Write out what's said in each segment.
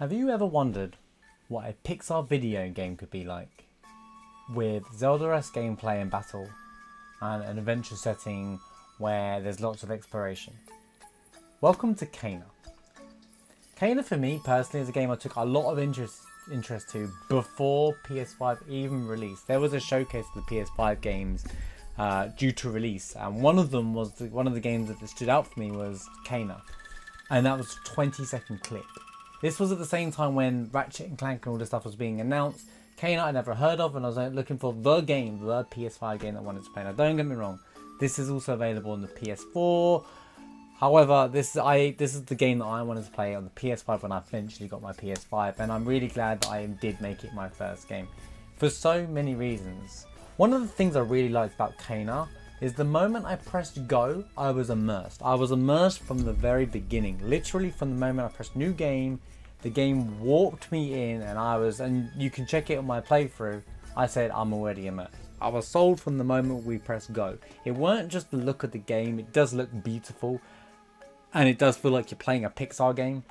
Have you ever wondered what a Pixar video game could be like? With Zelda-esque gameplay and battle, and an adventure setting where there's lots of exploration. Welcome to Kena. Kena for me personally is a game I took a lot of interest to before PS5 even released. There was a showcase of the PS5 games due to release, and one of them was one of the games that stood out for me was Kena, and that was a 20-second clip. This was at the same time when Ratchet and Clank and all this stuff was being announced. Kena I'd never heard of, and I was looking for the game, the PS5 game that I wanted to play. Now don't get me wrong, this is also available on the PS4. However, this is the game that I wanted to play on the PS5 when I eventually got my PS5, and I'm really glad that I did make it my first game for so many reasons. One of the things I really liked about Kena is the moment I pressed go, I was immersed. I was immersed from the very beginning. Literally from the moment I pressed new game, the game warped me in, and you can check it on my playthrough. I said I'm already immersed. I was sold from the moment we pressed go. It weren't just the look of the game. It does look beautiful, and it does feel like you're playing a Pixar game.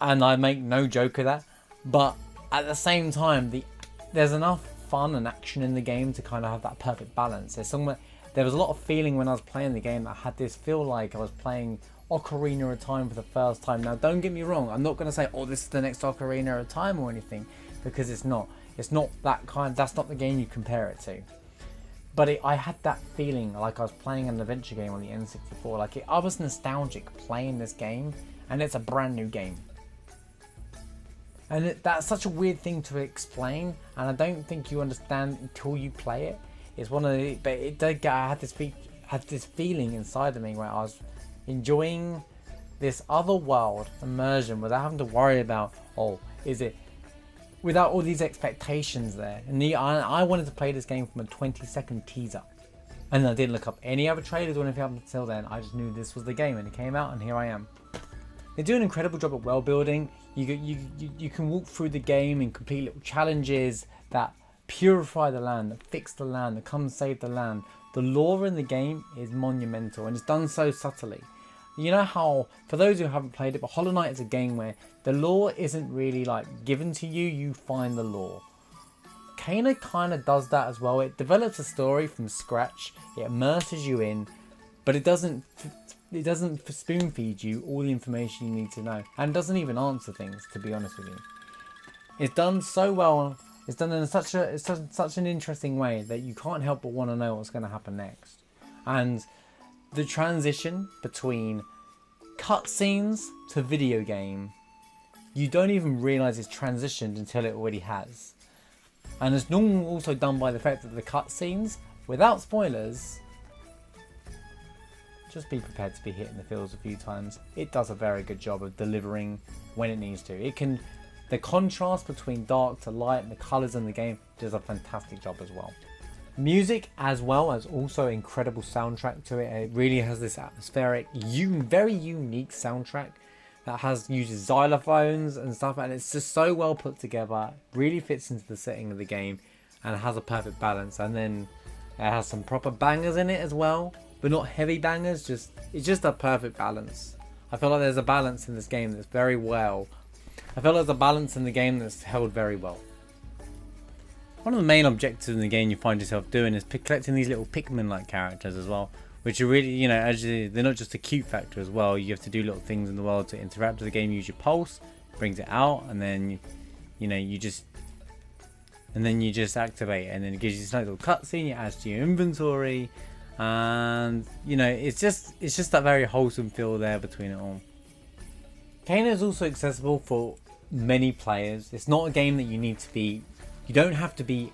And I make no joke of that. But at the same time, there's enough fun and action in the game to kind of have that perfect balance. There was a lot of feeling when I was playing the game that I had this feel like I was playing Ocarina of Time for the first time. Now don't get me wrong, I'm not going to say, oh, this is the next Ocarina of Time or anything, because it's not. It's not that kind. That's not the game you compare it to. But I had that feeling like I was playing an adventure game on the N64. I was nostalgic playing this game, and it's a brand new game. And that's such a weird thing to explain, and I don't think you understand until you play it. It's one of the, but it did get. I had this feeling inside of me where I was enjoying this other world immersion without having to worry about, without all these expectations there. And I wanted to play this game from a 20-second teaser, and I didn't look up any other trailers or anything up until then. I just knew this was the game, and it came out, and here I am. They do an incredible job at world building. You can walk through the game and complete little challenges that purify the land, that fix the land, that come save the land. The lore in the game is monumental, and it's done so subtly. You know how, for those who haven't played it, but Hollow Knight is a game where the lore isn't really given to you, you find the lore. Kena kind of does that as well. It develops a story from scratch, it immerses you in, but it doesn't spoon feed you all the information you need to know, and doesn't even answer things, to be honest with you. It's done so well, it's done in such an interesting way that you can't help but want to know what's going to happen next. And the transition between cutscenes to video game, you don't even realise it's transitioned until it already has. And it's normally also done by the fact that the cutscenes, without spoilers, just be prepared to be hit in the feels a few times. It does a very good job of delivering when it needs to. The contrast between dark to light and the colours in the game does a fantastic job as well. Music as well as also incredible soundtrack to it. It really has this atmospheric, very unique soundtrack that uses xylophones and stuff, and it's just so well put together. Really fits into the setting of the game and has a perfect balance. And then it has some proper bangers in it as well, but not heavy bangers. It's just a perfect balance. I feel like there's a balance in this game that's very well. I feel like there's a balance in the game that's held very well. One of the main objectives in the game you find yourself doing is collecting these little Pikmin-like characters as well, which are really, actually, they're not just a cute factor as well. You have to do little things in the world to interact with the game. Use your pulse, brings it out, and then, you just activate it, and then it gives you this nice little cutscene. It adds to your inventory, and it's just that very wholesome feel there between it all. Kena is also accessible for many players. It's not a game that you don't have to be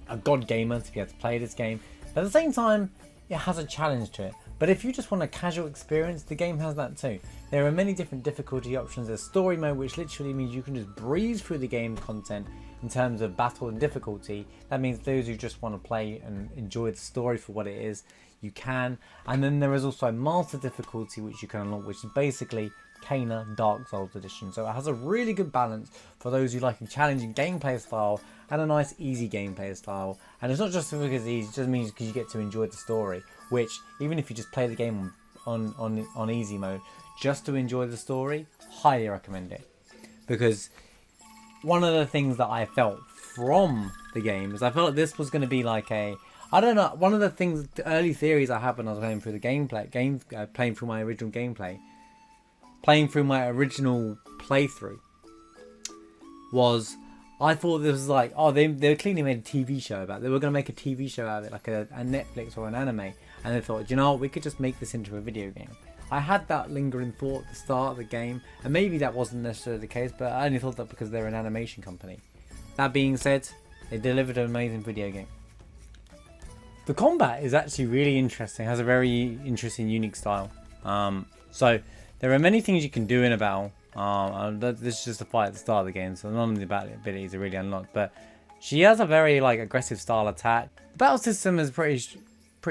a god gamer to be able to play this game. But at the same time, it has a challenge to it. But if you just want a casual experience, the game has that too. There are many different difficulty options. There's story mode, which literally means you can just breeze through the game content in terms of battle and difficulty. That means those who just want to play and enjoy the story for what it is, you can. And then there is also master difficulty, which you can unlock, which is basically Kena Dark Souls Edition. So it has a really good balance for those who like a challenging gameplay style and a nice easy gameplay style. And it's not just because it's easy, it just means because you get to enjoy the story, which even if you just play the game on easy mode just to enjoy the story, highly recommend it. because one of the things that I felt from the game is I felt like this was going to be like a, I don't know, one of the things, the early theories I had when I was going through the playing through my original gameplay, playing through my original playthrough, was I thought this was like, oh, they clearly made a TV show about it. They were going to make a TV show out of it, like a Netflix or an anime, and they thought, you know what, we could just make this into a video game. I had that lingering thought at the start of the game, and maybe that wasn't necessarily the case, but I only thought that because they're an animation company. That being said, they delivered an amazing video game. The combat is actually really interesting, has a very interesting, unique style. So there are many things you can do in a battle. This is just a fight at the start of the game, so none of the battle abilities are really unlocked, but she has a very like aggressive style attack. The battle system is pretty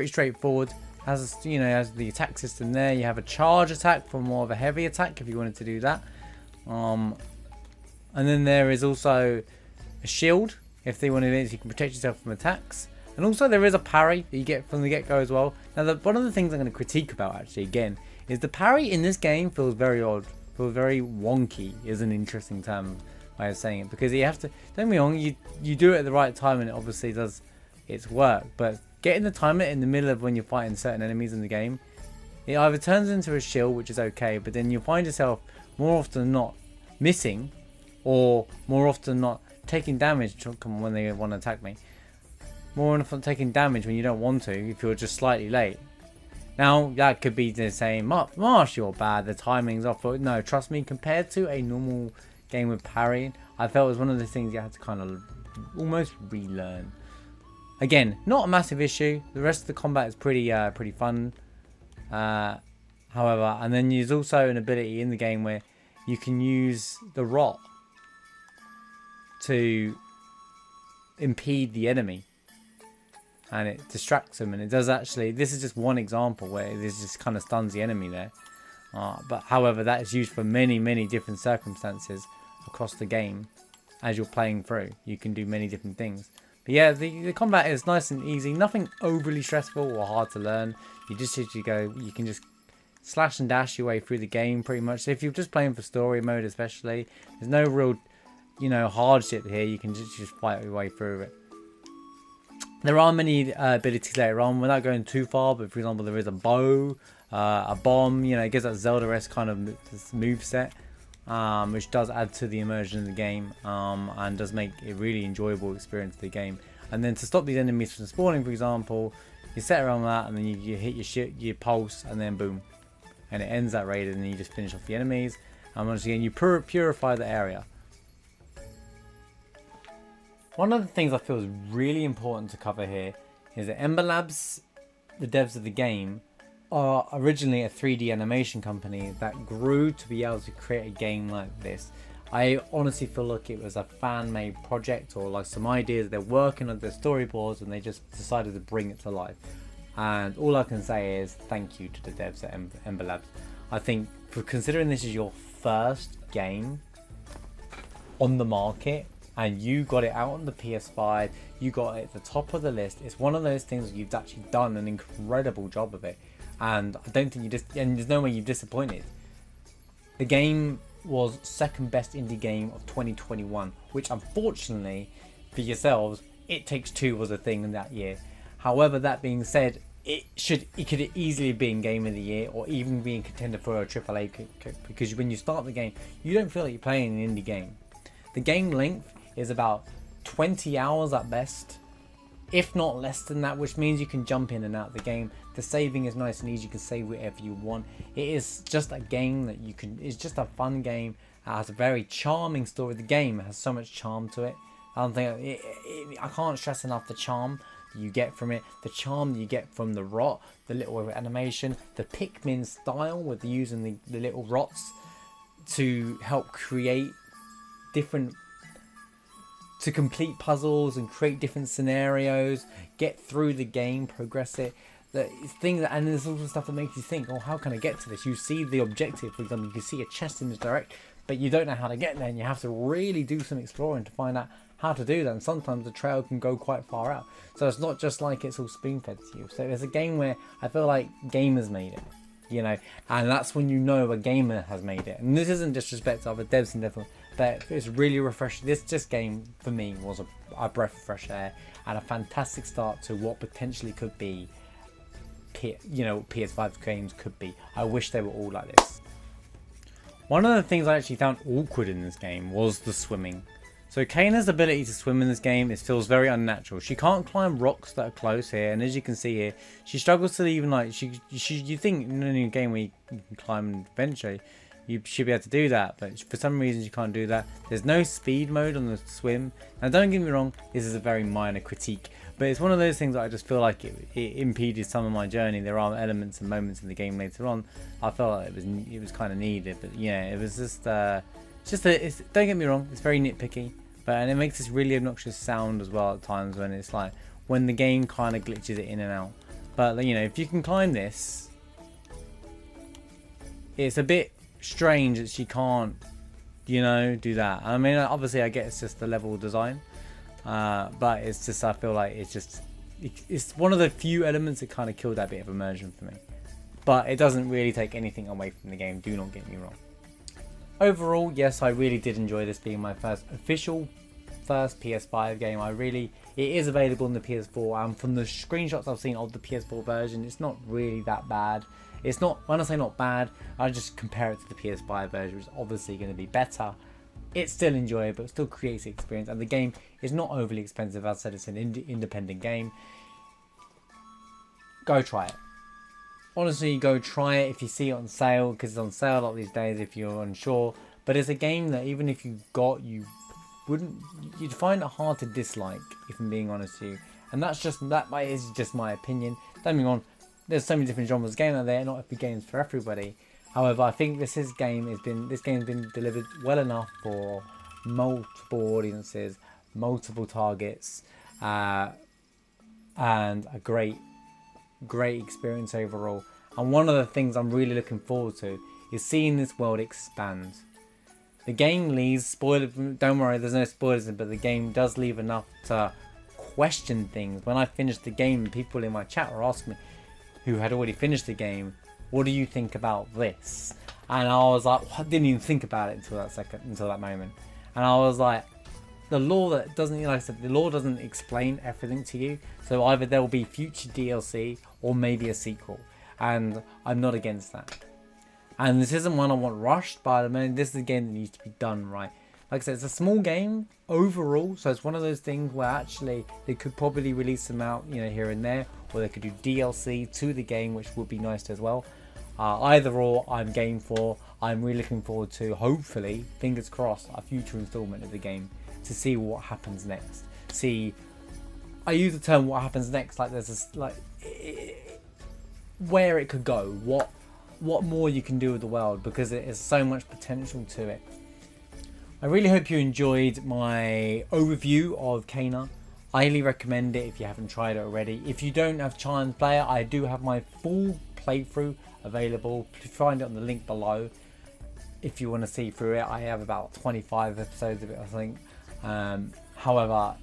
straightforward. Has the attack system there. You have a charge attack for more of a heavy attack if you wanted to do that. And then there is also a shield if they wanted it, so you can protect yourself from attacks. And also there is a parry that you get from the get-go as well. Now one of the things I'm going to critique about actually again is the parry in this game feels very odd, feels very wonky is an interesting way of saying it, because you have to, don't get me wrong, you do it at the right time and it obviously does its work, but getting the timer in the middle of when you're fighting certain enemies in the game, it either turns into a shield, which is okay, but then you find yourself more often than not missing, or more often than not taking damage. Come on, when they want to attack me, more often taking damage when you don't want to if you're just slightly late. Now that could be the same, Marsh, you're bad, the timing's off, but no, trust me, compared to a normal game with parrying, I felt it was one of the things you had to kind of almost relearn. Again, not a massive issue. The rest of the combat is pretty fun. However, and then there's also an ability in the game where you can use the rot to impede the enemy, and it distracts them. And it does actually. This is just one example where this just kind of stuns the enemy there. But however, that is used for many different circumstances across the game as you're playing through. You can do many different things. Yeah, the combat is nice and easy, nothing overly stressful or hard to learn. You can just slash and dash your way through the game pretty much. So if you're just playing for story mode especially, there's no real, hardship here. You can just fight your way through it. There are many abilities later on without going too far, but for example, there is a bow, a bomb, it gives that Zelda-esque kind of moveset. Which does add to the immersion in the game, and does make a really enjoyable experience of the game. And then to stop these enemies from spawning, for example, you set around that, and then you hit your pulse, and then boom, and it ends that raid, and then you just finish off the enemies. And once again, you purify the area. One of the things I feel is really important to cover here is that Ember Labs, the devs of the game, are originally a 3D animation company that grew to be able to create a game like this. I honestly feel like it was a fan-made project, or like some ideas they're working on their storyboards and they just decided to bring it to life. And all I can say is thank you to the devs at Ember Labs. I think for considering this is your first game on the market and you got it out on the PS5, you got it at the top of the list, it's one of those things where you've actually done an incredible job of it. And I don't think and there's no way you've disappointed. The game was second best indie game of 2021, which unfortunately for yourselves, It Takes Two was a thing in that year. However, that being said, it could easily be in Game of the Year, or even be in contender for a AAA, because when you start the game, you don't feel like you're playing an indie game. The game length is about 20 hours at best, if not less than that, which means you can jump in and out of the game. The saving is nice and easy, you can save whatever you want. It is just a game that it's just a fun game. It has a very charming story. The game has so much charm to it. I can't stress enough the charm that you get from it, the charm that you get from the rot, the little animation, the Pikmin style with using the little rots to help create to complete puzzles and create different scenarios, get through the game, progress it. And there's also stuff that makes you think, oh, how can I get to this? You see the objective, for example, you can see a chest in this direct, but you don't know how to get there, and you have to really do some exploring to find out how to do that. And sometimes the trail can go quite far out, so it's not just like it's all spoon fed to you. So it's a game where I feel like gamers made it. you know, and that's when you know a gamer has made it. And this isn't disrespect to other devs and definitely, but it's really refreshing. This game for me was a breath of fresh air and a fantastic start to what potentially could be, PS5 games could be. I wish they were all like this. One of the things I actually found awkward in this game was the swimming. So Kana's ability to swim in this game, it feels very unnatural. She can't climb rocks that are close here, and as you can see here, she struggles to even like you think in a new game where you can climb and adventure, you should be able to do that, but for some reason you can't do that. There's no speed mode on the swim. Now don't get me wrong, this is a very minor critique, but it's one of those things that I just feel like it impeded some of my journey. There are elements and moments in the game later on I felt like it was kind of needed, but yeah, it was just don't get me wrong, it's very nitpicky, and it makes this really obnoxious sound as well at times when it's like when the game kind of glitches it in and out. But you know, if you can climb this, it's a bit strange that she can't, you know, do that. I mean, obviously I get it's just the level design, but it's just, I feel like it's one of the few elements that kind of killed that bit of immersion for me. But it doesn't really take anything away from the game, do not get me wrong. Overall, yes, I really did enjoy this being my first PS5 game. It is available on the PS4, and from the screenshots I've seen of the PS4 version, it's not really that bad. It's not, when I say not bad, I just compare it to the PS5 version, which is obviously going to be better. It's still enjoyable, it still creates the experience, and the game is not overly expensive. As I said, it's an independent game. Go try it. Honestly, go try it if you see it on sale, because it's on sale a lot these days if you're unsure. But it's a game that even if you'd find it hard to dislike, if I'm being honest with you. And that is just my opinion. Don't get me wrong, there's so many different genres of game out there, not every game's for everybody. However, I think this game's been delivered well enough for multiple audiences, multiple targets, and a great experience overall. And one of the things I'm really looking forward to is seeing this world expand. The game leaves, don't worry, there's no spoilers, but the game does leave enough to question things. When I finished the game, people in my chat were asking me, who had already finished the game, what do you think about this? And I was like, I didn't even think about it until that moment. And I was like, the law doesn't explain everything to you. So either there will be future DLC or maybe a sequel, and I'm not against that. And this isn't one I want rushed, but I mean, this is a game that needs to be done right. Like I said, it's a small game overall, so it's one of those things where actually they could probably release them out, you know, here and there, or they could do DLC to the game, which would be nice as well. Either or, I'm game for. I'm really looking forward to, hopefully, fingers crossed, a future installment of the game to see what happens next. I use the term "what happens next" like there's this, like where it could go, what more you can do with the world, because it has so much potential to it. I really hope you enjoyed my overview of Kana. I highly recommend it if you haven't tried it already. If you don't have time to play it, I do have my full playthrough available. Find it on the link below if you want to see through it. I have about 25 episodes of it, I think. However,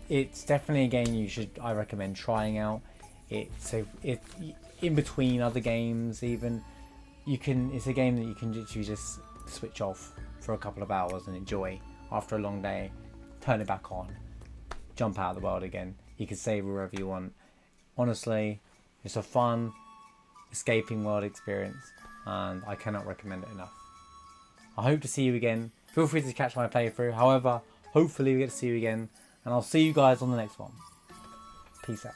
it's definitely a game I recommend trying out. It's in between other games, even it's a game that you can literally just switch off for a couple of hours and enjoy after a long day, turn it back on, jump out of the world again. You can save wherever you want. Honestly, it's a fun escaping world experience, and I cannot recommend it enough. I hope to see you again. Feel free to catch my playthrough. However, hopefully we get to see you again, and I'll see you guys on the next one. Peace out.